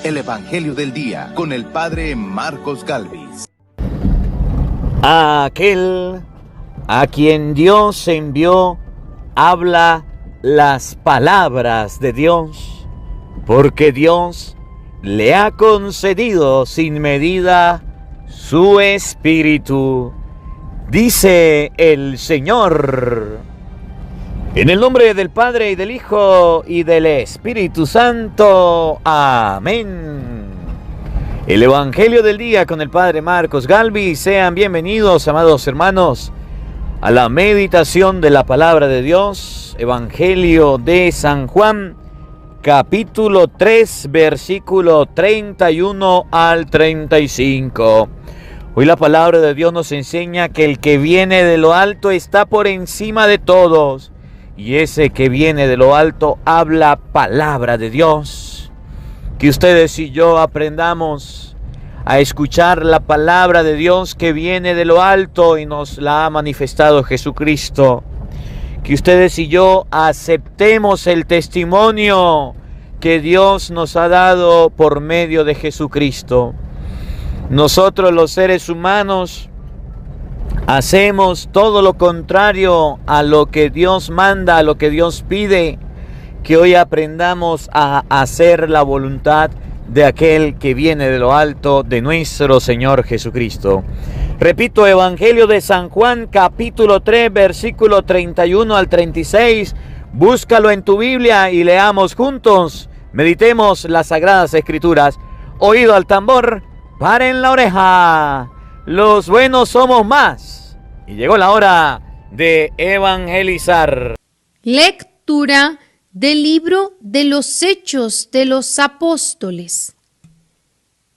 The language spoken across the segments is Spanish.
el Evangelio del Día con el Padre Marcos Gálvez. Aquel a quien Dios envió habla las palabras de Dios, porque Dios le ha concedido sin medida su Espíritu, dice el Señor. En el nombre del Padre, y del Hijo, y del Espíritu Santo. Amén. El Evangelio del Día con el Padre Marcos Gálvez. Sean bienvenidos, amados hermanos, a la meditación de la Palabra de Dios. Evangelio de San Juan, capítulo 3, versículo 31 al 35. Hoy la Palabra de Dios nos enseña que el que viene de lo alto está por encima de todos. Y ese que viene de lo alto habla palabra de Dios. Que ustedes y yo aprendamos a escuchar la palabra de Dios que viene de lo alto y nos la ha manifestado Jesucristo. Que ustedes y yo aceptemos el testimonio que Dios nos ha dado por medio de Jesucristo. Nosotros, los seres humanos, hacemos todo lo contrario a lo que Dios manda, a lo que Dios pide. Que hoy aprendamos a hacer la voluntad de aquel que viene de lo alto, de nuestro Señor Jesucristo. Repito, Evangelio de San Juan, capítulo 3, versículo 31 al 36. Búscalo en tu Biblia y leamos juntos. Meditemos las Sagradas Escrituras. Oído al tambor, paren la oreja. Los buenos somos más. Y llegó la hora de evangelizar. Lectura del libro de los Hechos de los Apóstoles.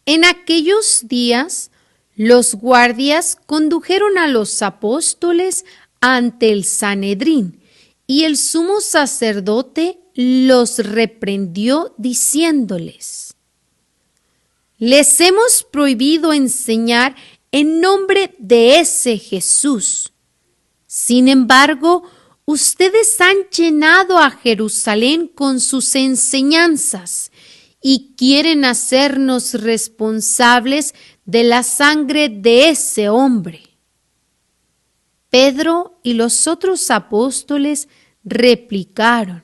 En aquellos días, los guardias condujeron a los apóstoles ante el Sanedrín, y el sumo sacerdote los reprendió diciéndoles: les hemos prohibido enseñar en nombre de ese Jesús. Sin embargo, ustedes han llenado a Jerusalén con sus enseñanzas y quieren hacernos responsables de la sangre de ese hombre. Pedro y los otros apóstoles replicaron: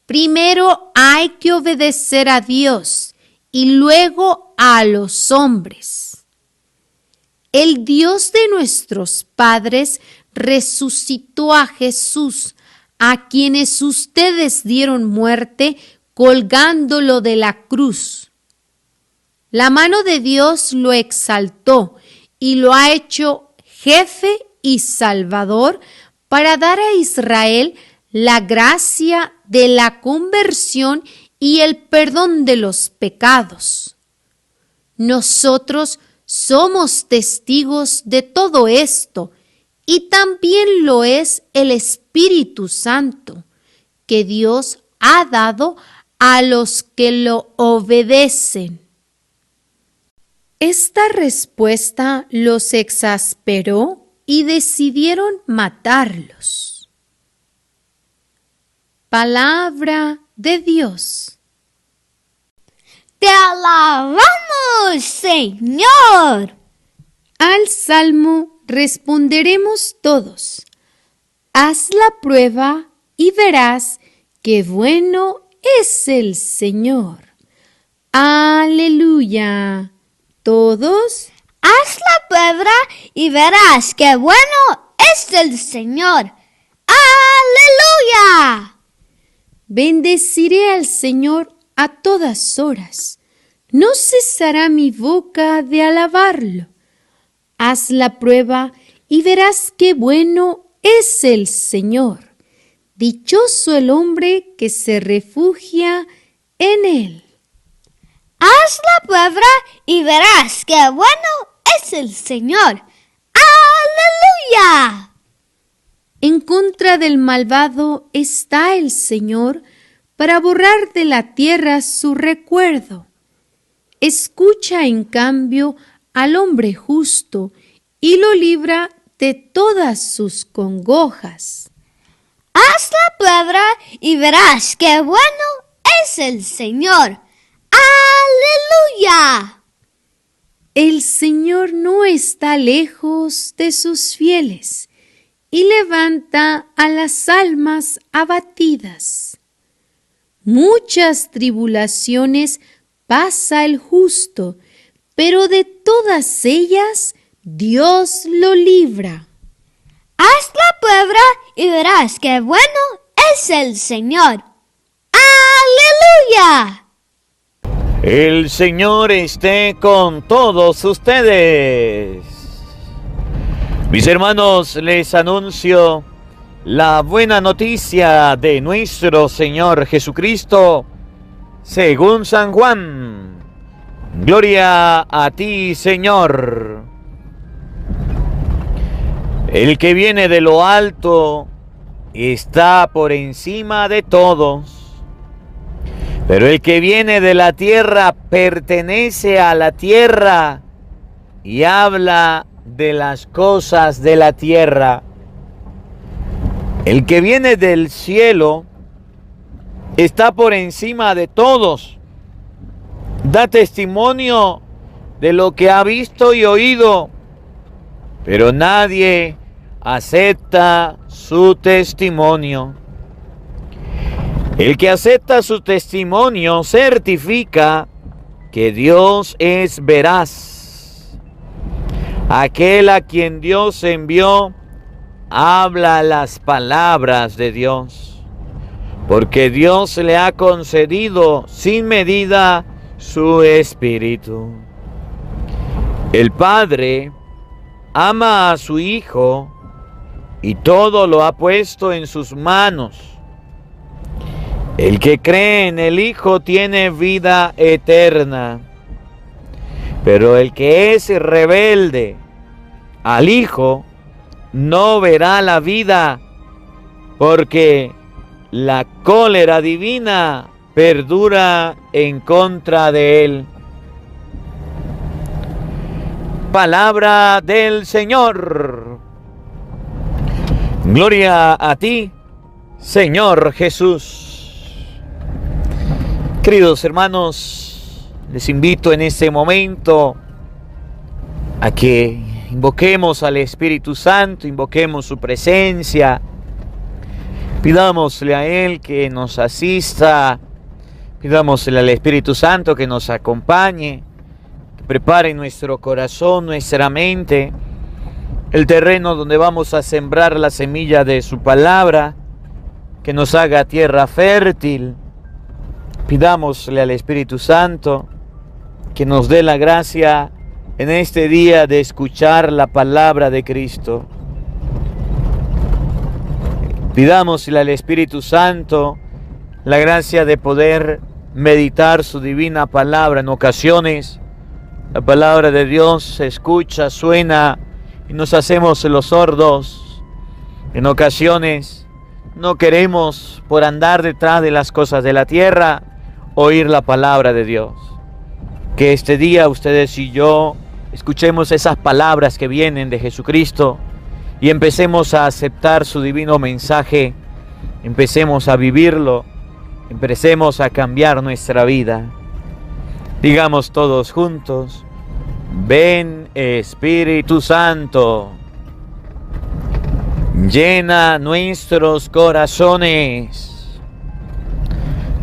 primero hay que obedecer a Dios y luego a los hombres. El Dios de nuestros padres resucitó a Jesús, a quienes ustedes dieron muerte colgándolo de la cruz. La mano de Dios lo exaltó y lo ha hecho jefe y salvador para dar a Israel la gracia de la conversión y el perdón de los pecados. Nosotros somos testigos de todo esto, y también lo es el Espíritu Santo, que Dios ha dado a los que lo obedecen. Esta respuesta los exasperó y decidieron matarlos. Palabra de Dios. ¡Te alabamos, Señor! Al salmo responderemos todos: haz la prueba y verás qué bueno es el Señor. Aleluya. Todos. Haz la prueba y verás qué bueno es el Señor. Aleluya. Bendeciré al Señor a todas horas. No cesará mi boca de alabarlo. Haz la prueba y verás qué bueno es el Señor. Dichoso el hombre que se refugia en él. Haz la prueba y verás qué bueno es el Señor. ¡Aleluya! En contra del malvado está el Señor para borrar de la tierra su recuerdo. Escucha en cambio al hombre justo y lo libra de todas sus congojas. Haz la prueba y verás qué bueno es el Señor. ¡Aleluya! ¡Aleluya! El Señor no está lejos de sus fieles y levanta a las almas abatidas. Muchas tribulaciones pasa el justo, pero de todas ellas Dios lo libra. Haz la prueba y verás qué bueno es el Señor. ¡Aleluya! El Señor esté con todos ustedes. Mis hermanos, les anuncio la buena noticia de nuestro Señor Jesucristo, según San Juan. Gloria a ti, Señor. El que viene de lo alto está por encima de todos. Pero el que viene de la tierra pertenece a la tierra y habla de las cosas de la tierra. El que viene del cielo está por encima de todos. Da testimonio de lo que ha visto y oído, pero nadie acepta su testimonio. El que acepta su testimonio certifica que Dios es veraz. Aquel a quien Dios envió habla las palabras de Dios, porque Dios le ha concedido sin medida su Espíritu. El Padre ama a su Hijo y todo lo ha puesto en sus manos. El que cree en el Hijo tiene vida eterna, pero el que es rebelde al Hijo no verá la vida, porque la cólera divina perdura en contra de él. Palabra del Señor. Gloria a ti, Señor Jesús. Queridos hermanos, les invito en este momento a que invoquemos al Espíritu Santo, invoquemos su presencia, pidámosle a Él que nos asista, pidámosle al Espíritu Santo que nos acompañe, que prepare nuestro corazón, nuestra mente, el terreno donde vamos a sembrar la semilla de su palabra, que nos haga tierra fértil. Pidámosle al Espíritu Santo que nos dé la gracia en este día de escuchar la palabra de Cristo. Pidámosle al Espíritu Santo la gracia de poder meditar su divina palabra. En ocasiones la palabra de Dios se escucha, suena y nos hacemos los sordos. En ocasiones no queremos, por andar detrás de las cosas de la tierra, oír la palabra de Dios. Que este día ustedes y yo escuchemos esas palabras que vienen de Jesucristo y empecemos a aceptar su divino mensaje, empecemos a vivirlo, empecemos a cambiar nuestra vida. Digamos todos juntos: ven Espíritu Santo, llena nuestros corazones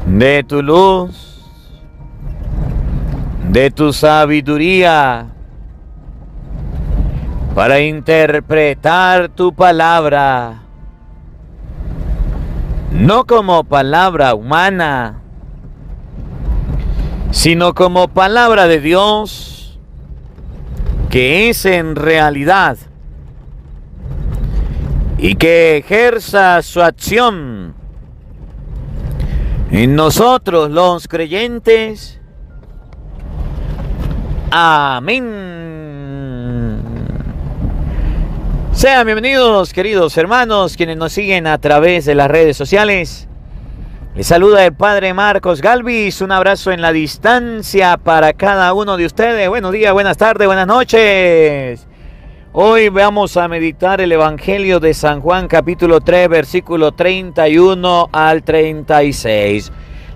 de tu luz, de tu sabiduría, para interpretar tu palabra, no como palabra humana, sino como palabra de Dios, que es en realidad, y que ejerza su acción en nosotros los creyentes. Amén. Sean bienvenidos, queridos hermanos, quienes nos siguen a través de las redes sociales. Les saluda el Padre Marcos Galvis. Un abrazo en la distancia para cada uno de ustedes. Buenos días, buenas tardes, buenas noches. Hoy vamos a meditar el Evangelio de San Juan, capítulo 3, versículo 31 al 36.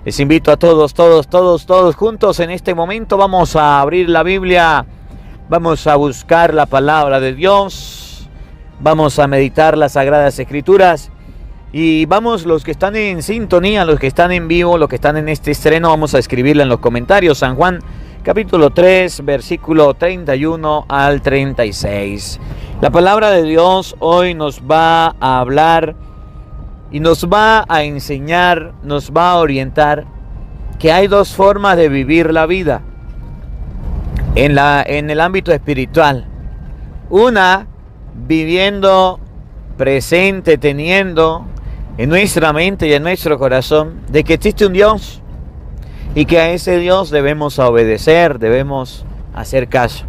Les invito a todos juntos en este momento. Vamos a abrir la Biblia, vamos a buscar la palabra de Dios, vamos a meditar las Sagradas Escrituras y vamos, los que están en sintonía, los que están en vivo, los que están en este estreno, vamos a escribirla en los comentarios. San Juan capítulo 3, versículo 31 al 36. La palabra de Dios hoy nos va a hablar y nos va a enseñar, nos va a orientar que hay dos formas de vivir la vida en el ámbito espiritual. Una, viviendo presente, teniendo en nuestra mente y en nuestro corazón de que existe un Dios y que a ese Dios debemos obedecer, debemos hacer caso.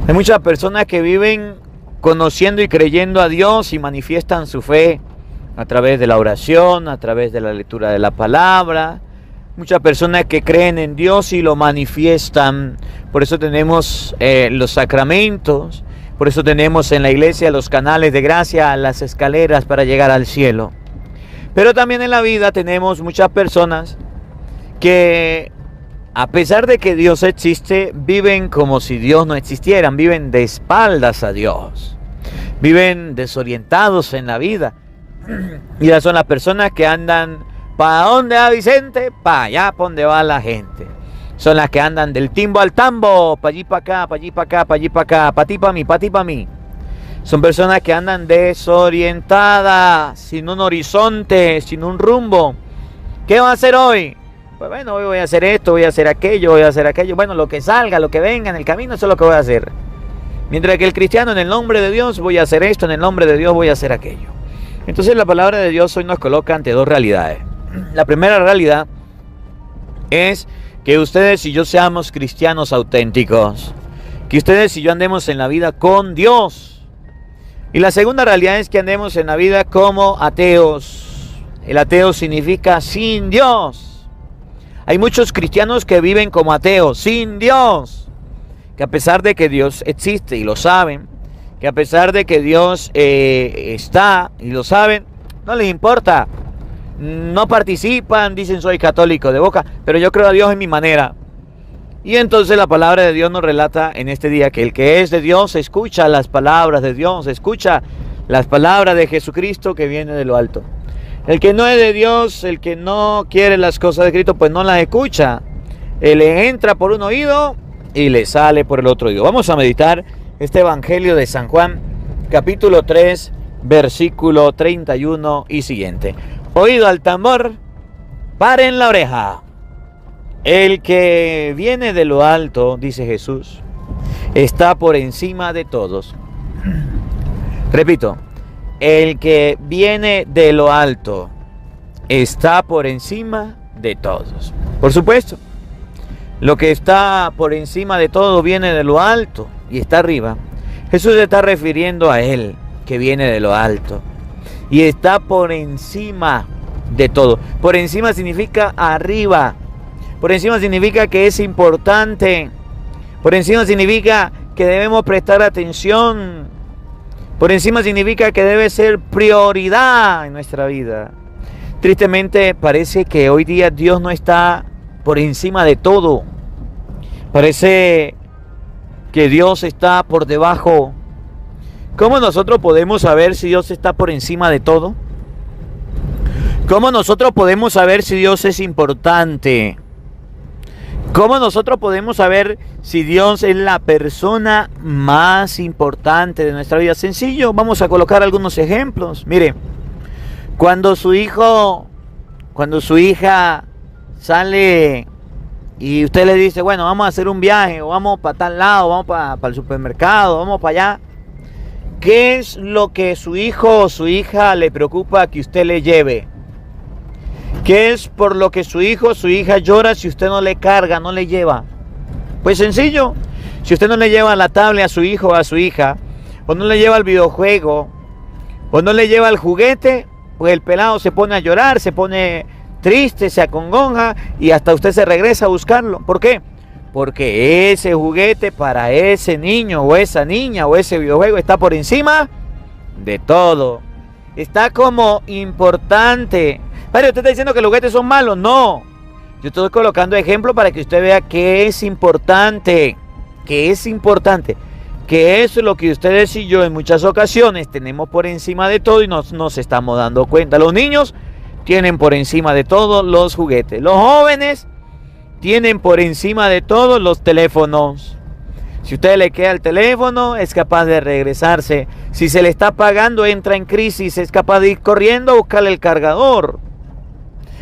Hay muchas personas que viven conociendo y creyendo a Dios y manifiestan su fe a través de la oración, a través de la lectura de la palabra. Muchas personas que creen en Dios y lo manifiestan. Por eso tenemos los sacramentos, por eso tenemos en la iglesia los canales de gracia, las escaleras para llegar al cielo. Pero también en la vida tenemos muchas personas que, a pesar de que Dios existe, viven como si Dios no existiera, viven de espaldas a Dios, viven desorientados en la vida. Y ya son las personas que andan, ¿para dónde va Vicente? Para allá, ¿para dónde va la gente? Son las que andan del timbo al tambo, para allí, para acá, para allí, para acá, para allí, para acá, para ti, para mí, para ti, para mí. Son personas que andan desorientadas, sin un horizonte, sin un rumbo. ¿Qué va a hacer hoy? Pues bueno, hoy voy a hacer esto, voy a hacer aquello, voy a hacer aquello. Bueno, lo que salga, lo que venga en el camino, eso es lo que voy a hacer. Mientras que el cristiano, en el nombre de Dios, voy a hacer esto, en el nombre de Dios voy a hacer aquello. Entonces la palabra de Dios hoy nos coloca ante dos realidades. La primera realidad es que ustedes y yo seamos cristianos auténticos, que ustedes y yo andemos en la vida con Dios. Y la segunda realidad es que andemos en la vida como ateos. El ateo significa sin Dios. Hay muchos cristianos que viven como ateos, sin Dios, que a pesar de que Dios existe y lo saben, que a pesar de que Dios está y lo saben, no les importa, no participan, dicen soy católico de boca, pero yo creo a Dios en mi manera. Y entonces la palabra de Dios nos relata en este día que el que es de Dios escucha las palabras de Dios, escucha las palabras de Jesucristo que viene de lo alto. El que no es de Dios, el que no quiere las cosas de Cristo, pues no las escucha. Él le entra por un oído y le sale por el otro oído. Vamos a meditar este Evangelio de San Juan, capítulo 3, versículo 31 y siguiente. Oído al tambor, paren la oreja. El que viene de lo alto, dice Jesús, está por encima de todos. Repito, el que viene de lo alto está por encima de todos. Por supuesto, lo que está por encima de todo viene de lo alto y está arriba. Jesús se está refiriendo a Él, que viene de lo alto y está por encima de todo. Por encima significa arriba. Por encima significa que es importante. Por encima significa que debemos prestar atención. Por encima significa que debe ser prioridad en nuestra vida. Tristemente parece que hoy día Dios no está por encima de todo. Parece que Dios está por debajo. ¿Cómo nosotros podemos saber si Dios está por encima de todo? ¿Cómo nosotros podemos saber si Dios es importante? ¿Cómo nosotros podemos saber si Dios es la persona más importante de nuestra vida? Sencillo, vamos a colocar algunos ejemplos. Mire, cuando su hija sale y usted le dice, bueno, vamos a hacer un viaje, o vamos para tal lado, vamos para el supermercado, vamos para allá. ¿Qué es lo que su hijo o su hija le preocupa que usted le lleve? ¿Qué es por lo que su hijo o su hija llora si usted no le carga, no le lleva? Pues sencillo, si usted no le lleva la tablet a su hijo o a su hija, o no le lleva el videojuego, o no le lleva el juguete, pues el pelado se pone a llorar, se pone triste, se acongoja y hasta usted se regresa a buscarlo. ¿Por qué? Porque ese juguete para ese niño o esa niña o ese videojuego está por encima de todo. Está como importante. Padre, ¿usted está diciendo que los juguetes son malos? No. Yo estoy colocando ejemplo para que usted vea que es importante. Que es importante. Que eso es lo que ustedes y yo en muchas ocasiones tenemos por encima de todo y nos estamos dando cuenta. Los niños tienen por encima de todo los juguetes. Los jóvenes tienen por encima de todo los teléfonos. Si usted le queda el teléfono, es capaz de regresarse. Si se le está apagando, entra en crisis, es capaz de ir corriendo a buscarle el cargador.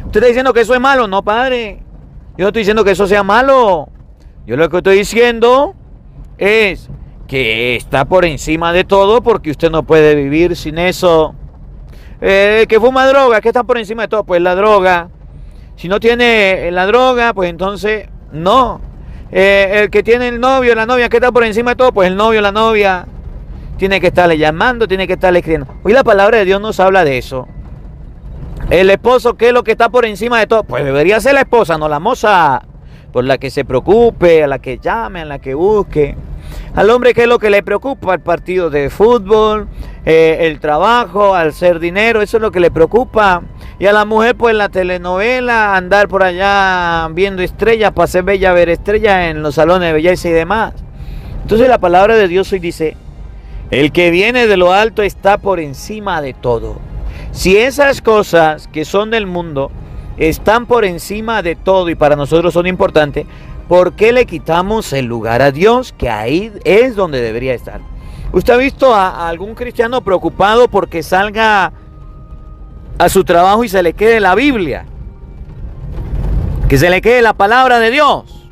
¿Usted está diciendo que eso es malo? No, padre. Yo no estoy diciendo que eso sea malo. Yo lo que estoy diciendo es que está por encima de todo porque usted no puede vivir sin eso. El que fuma droga, ¿qué está por encima de todo? Pues la droga. Si no tiene la droga, pues entonces no. El que tiene el novio, la novia, ¿qué está por encima de todo? Pues el novio, la novia. Tiene que estarle llamando, tiene que estarle escribiendo. Hoy la palabra de Dios nos habla de eso. El esposo, ¿qué es lo que está por encima de todo? Pues debería ser la esposa, no la moza. Por la que se preocupe, a la que llame, a la que busque. Al hombre, ¿qué es lo que le preocupa? El partido de fútbol, el trabajo, hacer dinero, eso es lo que le preocupa. Y a la mujer, pues la telenovela, andar por allá viendo estrellas, para ser bella, ver estrellas en los salones de belleza y demás. Entonces la palabra de Dios hoy dice, el que viene de lo alto está por encima de todo. Si esas cosas que son del mundo están por encima de todo y para nosotros son importantes, ¿por qué le quitamos el lugar a Dios? Que ahí es donde debería estar. ¿Usted ha visto a algún cristiano preocupado porque salga a su trabajo y se le quede la Biblia? Que se le quede la palabra de Dios.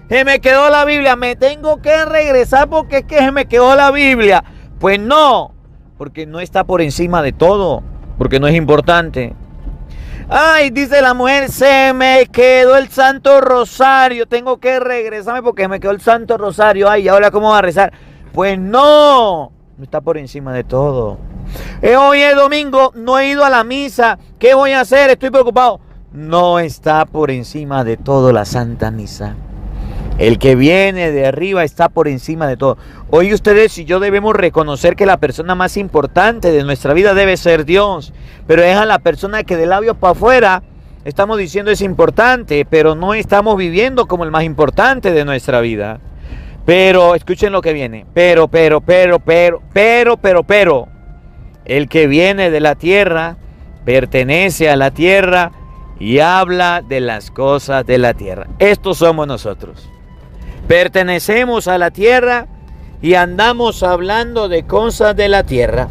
Se me quedó la Biblia, me tengo que regresar porque es que se me quedó la Biblia. Pues no, porque no está por encima de todo, porque no es importante. Ay, dice la mujer, se me quedó el Santo Rosario, tengo que regresarme porque me quedó el Santo Rosario. Ay, ¿ahora cómo va a rezar? Pues no está por encima de todo. Hoy es domingo, no he ido a la misa, ¿qué voy a hacer? Estoy preocupado. No está por encima de todo la Santa Misa. El que viene de arriba está por encima de todo. Hoy ustedes y yo debemos reconocer que la persona más importante de nuestra vida debe ser Dios. Pero es a la persona que de labios para afuera estamos diciendo es importante, pero no estamos viviendo como el más importante de nuestra vida. Pero, escuchen lo que viene. Pero. El que viene de la tierra pertenece a la tierra y habla de las cosas de la tierra. Estos somos nosotros. Pertenecemos a la tierra y andamos hablando de cosas de la tierra.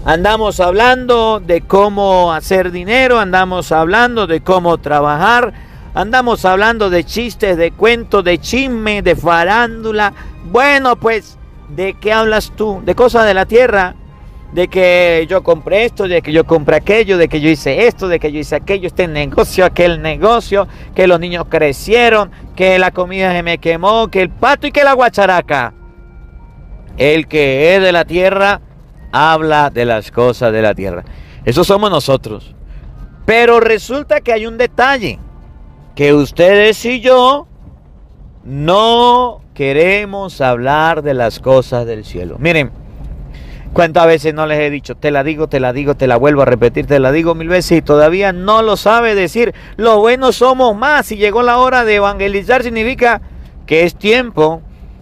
Andamos hablando de cómo hacer dinero, andamos hablando de cómo trabajar, andamos hablando de chistes, de cuentos, de chisme, de farándula. Bueno, pues, ¿de qué hablas tú? De cosas de la tierra. De que yo compré esto, de que yo compré aquello, de que yo hice esto, de que yo hice aquello, este negocio, aquel negocio, que los niños crecieron, que la comida se me quemó, que el pato y que la guacharaca. El que es de la tierra habla de las cosas de la tierra. Eso somos nosotros. Pero resulta que hay un detalle, que ustedes y yo no queremos hablar de las cosas del cielo. Miren, ¿cuántas veces no les he dicho? Te la digo, te la vuelvo a repetir, te la digo 1000 veces y todavía no lo sabe decir. Lo bueno somos más. Si llegó la hora de evangelizar, significa que es tiempo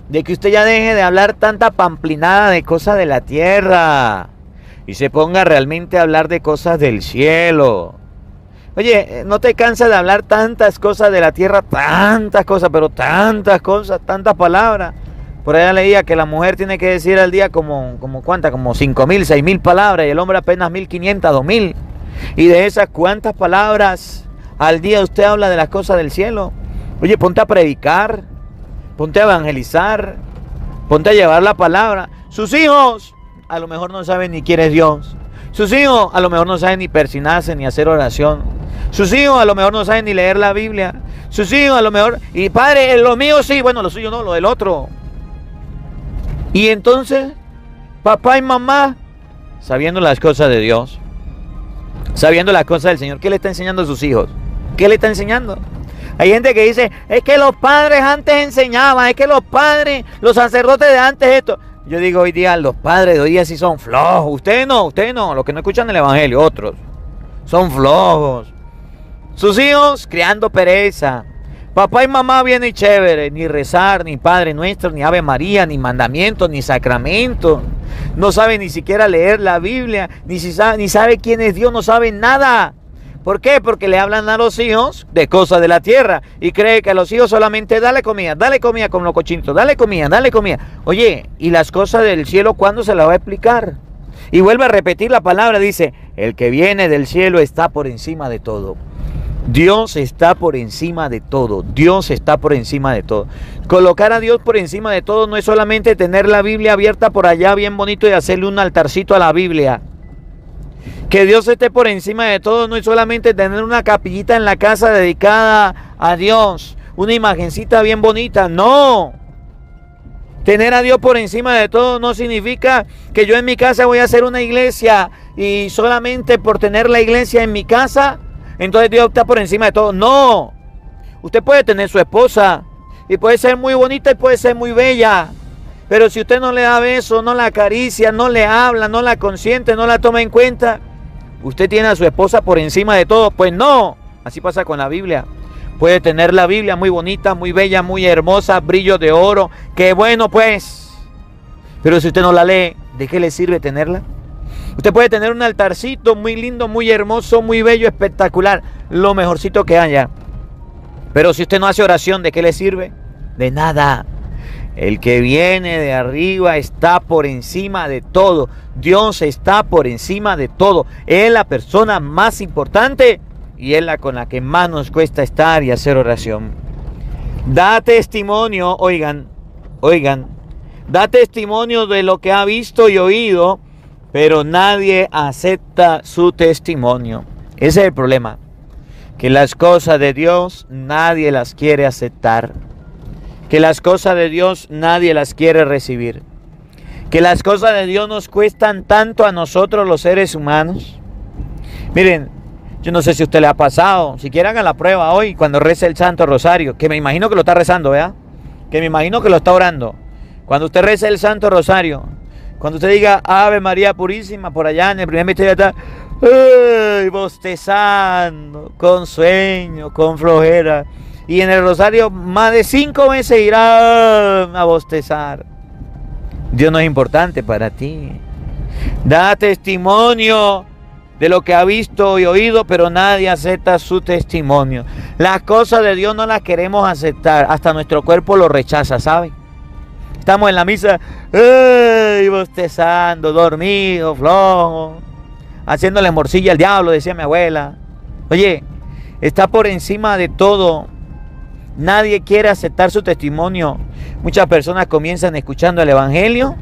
de que usted ya deje de hablar tanta pamplinada de cosas de la tierra y se ponga realmente a hablar de cosas del cielo. Oye, ¿no te cansas de hablar tantas cosas de la tierra? Tantas cosas, pero tantas cosas, tantas palabras. Por allá leía que la mujer tiene que decir al día como ¿cuántas? Como 5.000, 6.000 palabras y el hombre apenas 1.500, 2.000. Y de esas, ¿cuántas palabras al día usted habla de las cosas del cielo? Oye, ponte a predicar, ponte a evangelizar, ponte a llevar la palabra. Sus hijos a lo mejor no saben ni quién es Dios. Sus hijos a lo mejor no saben ni persinarse ni hacer oración. Sus hijos a lo mejor no saben ni leer la Biblia. Sus hijos a lo mejor, y padre, lo mío sí, bueno, lo suyo no, lo del otro. Y entonces, papá y mamá, sabiendo las cosas de Dios, sabiendo las cosas del Señor, ¿qué le está enseñando a sus hijos? ¿Qué le está enseñando? Hay gente que dice, es que los padres antes enseñaban, es que los padres, los sacerdotes de antes esto. Yo digo hoy día, los padres de hoy día sí son flojos. Ustedes no, los que no escuchan el evangelio, otros, son flojos. Sus hijos criando pereza. Papá y mamá bien y chévere, ni rezar, ni Padre Nuestro, ni Ave María, ni mandamientos, ni sacramento. No sabe ni siquiera leer la Biblia, ni sabe quién es Dios, no sabe nada. ¿Por qué? Porque le hablan a los hijos de cosas de la tierra y cree que a los hijos solamente dale comida con los cochinitos, dale comida. Oye, ¿y las cosas del cielo cuándo se las va a explicar? Y vuelve a repetir la palabra, dice, el que viene del cielo está por encima de todo. Dios está por encima de todo. Dios está por encima de todo. Colocar a Dios por encima de todo no es solamente tener la Biblia abierta por allá bien bonito y hacerle un altarcito a la Biblia. Que Dios esté por encima de todo no es solamente tener una capillita en la casa dedicada a Dios, una imagencita bien bonita. No. Tener a Dios por encima de todo no significa que yo en mi casa voy a hacer una iglesia y solamente por tener la iglesia en mi casa, entonces Dios está por encima de todo. No. Usted puede tener su esposa y puede ser muy bonita y puede ser muy bella. Pero si usted no le da beso, no la acaricia, no le habla, no la consiente, no la toma en cuenta, usted tiene a su esposa por encima de todo. Pues no. Así pasa con la Biblia. Puede tener la Biblia muy bonita, muy bella, muy hermosa, brillo de oro. Qué bueno pues. Pero si usted no la lee, ¿de qué le sirve tenerla? Usted puede tener un altarcito muy lindo, muy hermoso, muy bello, espectacular, lo mejorcito que haya. Pero si usted no hace oración, ¿de qué le sirve? De nada. El que viene de arriba está por encima de todo. Dios está por encima de todo. Es la persona más importante y es la con la que más nos cuesta estar y hacer oración. Da testimonio, oigan, da testimonio de lo que ha visto y oído, pero nadie acepta su testimonio. Ese es el problema, que las cosas de Dios nadie las quiere aceptar, que las cosas de Dios nadie las quiere recibir, que las cosas de Dios nos cuestan tanto a nosotros los seres humanos. Miren, yo no sé si a usted le ha pasado, si quieren hagan la prueba hoy cuando reza el Santo Rosario, que me imagino que lo está rezando, ¿verdad? Que me imagino que lo está orando. Cuando usted reza el Santo Rosario, cuando usted diga Ave María Purísima, por allá en el primer misterio está bostezando, con sueño, con flojera. Y en el rosario más de 5 veces irá a bostezar. Dios no es importante para ti. Da testimonio de lo que ha visto y oído, pero nadie acepta su testimonio. Las cosas de Dios no las queremos aceptar, hasta nuestro cuerpo lo rechaza, ¿sabe? Estamos en la misa, bostezando, dormido, flojo, haciéndole morcilla al diablo, decía mi abuela. Oye, está por encima de todo. Nadie quiere aceptar su testimonio. Muchas personas comienzan escuchando el evangelio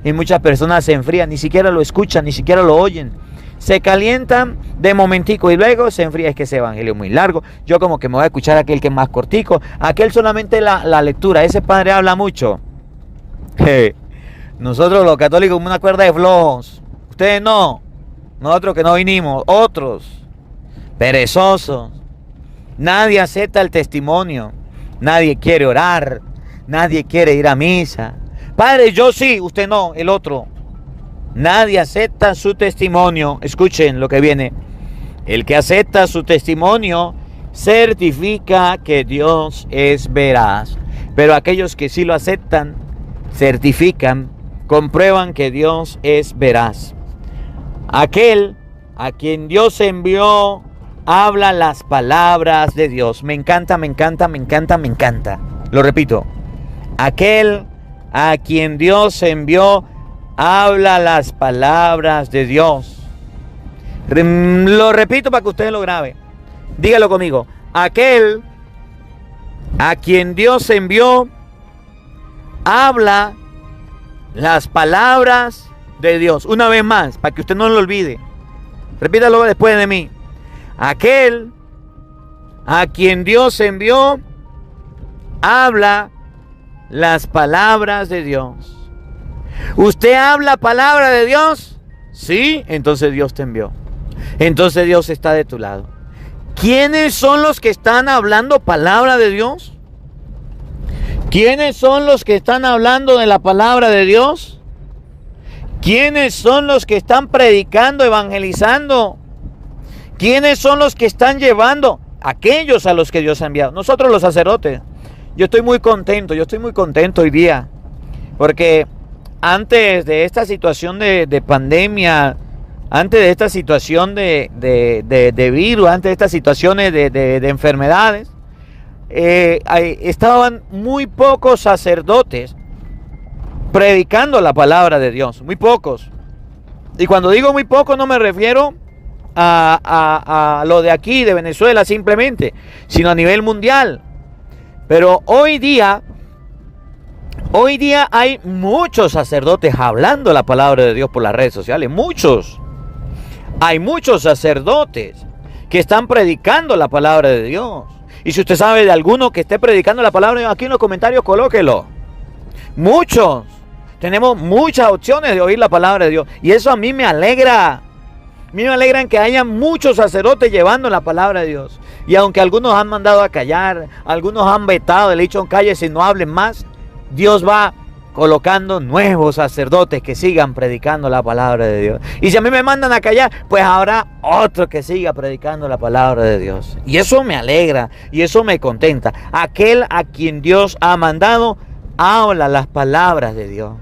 y muchas personas se enfrían, ni siquiera lo escuchan, ni siquiera lo oyen. Se calientan de momentico y luego se enfría. Es que ese evangelio es muy largo. Yo como que me voy a escuchar aquel que es más cortico. Aquel solamente la lectura. Ese padre habla mucho. Nosotros los católicos como una cuerda de flojos. Ustedes no. Nosotros que no vinimos. Otros. Perezosos. Nadie acepta el testimonio. Nadie quiere orar. Nadie quiere ir a misa. Padre, yo sí. Usted no. El otro. Nadie acepta su testimonio. Escuchen lo que viene. El que acepta su testimonio certifica que Dios es veraz. Pero aquellos que sí lo aceptan, certifican, comprueban que Dios es veraz. Aquel a quien Dios envió habla las palabras de Dios. Me encanta, me encanta, me encanta, me encanta. Lo repito. Aquel a quien Dios envió habla las palabras de Dios. Lo repito para que ustedes lo graben. Dígalo conmigo. Aquel a quien Dios envió habla las palabras de Dios. Una vez más, para que usted no lo olvide. Repítalo después de mí. Aquel a quien Dios envió habla las palabras de Dios. ¿Usted habla palabra de Dios? Sí, entonces Dios te envió. Entonces Dios está de tu lado. ¿Quiénes son los que están hablando palabra de Dios? ¿Quiénes son los que están hablando de la palabra de Dios? ¿Quiénes son los que están predicando, evangelizando? ¿Quiénes son los que están llevando aquellos a los que Dios ha enviado. Nosotros los sacerdotes. Yo estoy muy contento hoy día. Porque antes de esta situación de pandemia, antes de esta situación de virus, antes de estas situaciones de enfermedades, estaban muy pocos sacerdotes predicando la palabra de Dios, muy pocos. Y cuando digo muy pocos no me refiero a lo de aquí, de Venezuela simplemente, sino a nivel mundial. Pero hoy día hay muchos sacerdotes hablando la palabra de Dios por las redes sociales, muchos. Hay muchos sacerdotes que están predicando la palabra de Dios. Y si usted sabe de alguno que esté predicando la palabra de Dios, aquí en los comentarios colóquelo. Muchos. Tenemos muchas opciones de oír la palabra de Dios. Y eso a mí me alegra. A mí me alegra en que haya muchos sacerdotes llevando la palabra de Dios. Y aunque algunos han mandado a callar, algunos han vetado, le he dicho cállese y no hablen más, Dios va colocando nuevos sacerdotes que sigan predicando la palabra de Dios. Y si a mí me mandan a callar, pues habrá otro que siga predicando la palabra de Dios. Y eso me alegra y eso me contenta. Aquel a quien Dios ha mandado, habla las palabras de Dios.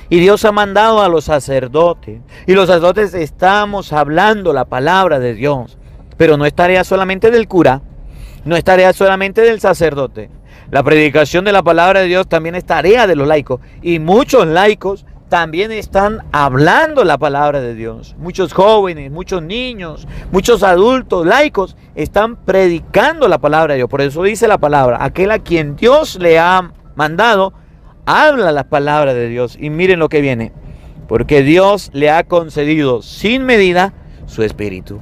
Y Dios ha mandado a los sacerdotes. Y los sacerdotes estamos hablando la palabra de Dios. Pero no es tarea solamente del cura. No es tarea solamente del sacerdote. La predicación de la palabra de Dios también es tarea de los laicos. Y muchos laicos también están hablando la palabra de Dios. Muchos jóvenes, muchos niños, muchos adultos laicos están predicando la palabra de Dios. Por eso dice la palabra, aquel a quien Dios le ha mandado, habla las palabras de Dios. Y miren lo que viene. Porque Dios le ha concedido sin medida su espíritu.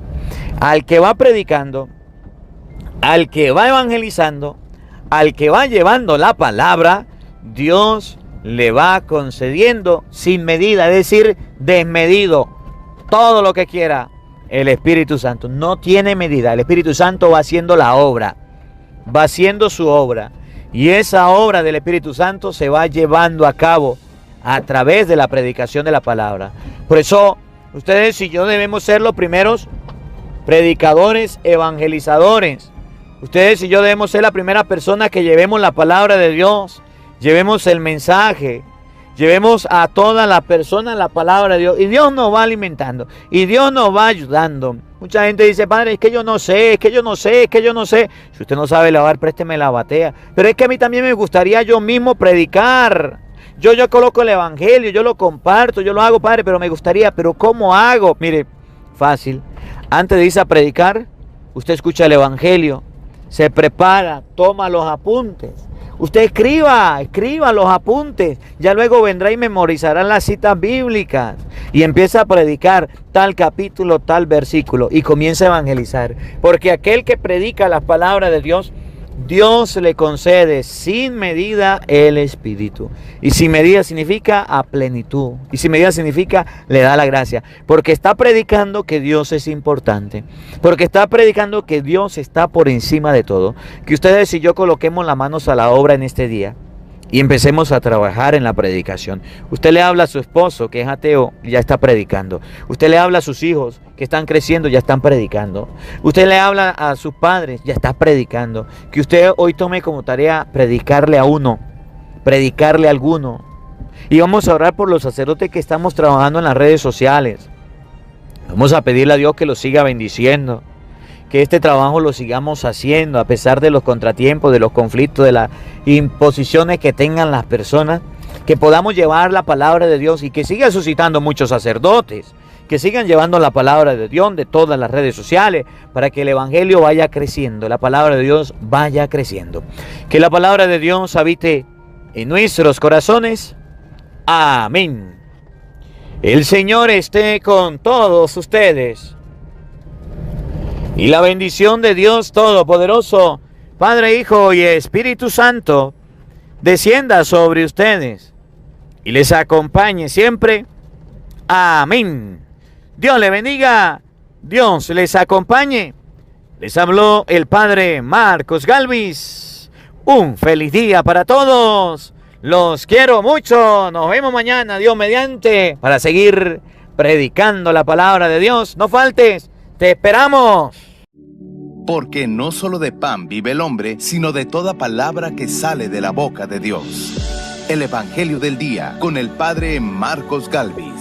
Al que va predicando, al que va evangelizando, al que va llevando la palabra, Dios le va concediendo sin medida, es decir, desmedido, todo lo que quiera. El Espíritu Santo no tiene medida. El Espíritu Santo va haciendo la obra, va haciendo su obra. Y esa obra del Espíritu Santo se va llevando a cabo a través de la predicación de la palabra. Por eso, ustedes y yo debemos ser los primeros predicadores, evangelizadores. Ustedes y yo debemos ser la primera persona que llevemos la palabra de Dios, llevemos el mensaje, llevemos a todas las personas la palabra de Dios. Y Dios nos va alimentando, y Dios nos va ayudando. Mucha gente dice, padre, es que yo no sé, es que yo no sé, es que yo no sé. Si usted no sabe lavar, présteme la batea. Pero es que a mí también me gustaría yo mismo predicar. Yo coloco el evangelio, yo lo comparto, yo lo hago, padre, pero me gustaría. Pero ¿cómo hago? Mire, fácil. Antes de irse a predicar, usted escucha el evangelio, se prepara, toma los apuntes. Usted escriba los apuntes. Ya luego vendrá y memorizará las citas bíblicas. Y empieza a predicar tal capítulo, tal versículo. Y comienza a evangelizar. Porque aquel que predica las palabras de Dios, Dios le concede sin medida el Espíritu. Y sin medida significa a plenitud. Y sin medida significa le da la gracia. Porque está predicando que Dios es importante. Porque está predicando que Dios está por encima de todo. Que ustedes y yo coloquemos las manos a la obra en este día. Y empecemos a trabajar en la predicación. Usted le habla a su esposo, que es ateo, ya está predicando. Usted le habla a sus hijos, que están creciendo, ya están predicando. Usted le habla a sus padres, ya está predicando. Que usted hoy tome como tarea predicarle a uno, predicarle a alguno. Y vamos a orar por los sacerdotes que estamos trabajando en las redes sociales. Vamos a pedirle a Dios que los siga bendiciendo. Que este trabajo lo sigamos haciendo a pesar de los contratiempos, de los conflictos, de las imposiciones que tengan las personas. Que podamos llevar la palabra de Dios y que siga suscitando muchos sacerdotes. Que sigan llevando la palabra de Dios de todas las redes sociales para que el evangelio vaya creciendo, la palabra de Dios vaya creciendo. Que la palabra de Dios habite en nuestros corazones. Amén. El Señor esté con todos ustedes. Y la bendición de Dios Todopoderoso, Padre, Hijo y Espíritu Santo, descienda sobre ustedes y les acompañe siempre. Amén. Dios les bendiga, Dios les acompañe. Les habló el Padre Marcos Galvis. Un feliz día para todos. Los quiero mucho. Nos vemos mañana, Dios mediante, para seguir predicando la palabra de Dios. No faltes. Te esperamos. porque no solo de pan vive el hombre, sino de toda palabra que sale de la boca de Dios. El Evangelio del Día con el Padre Marcos Galvis.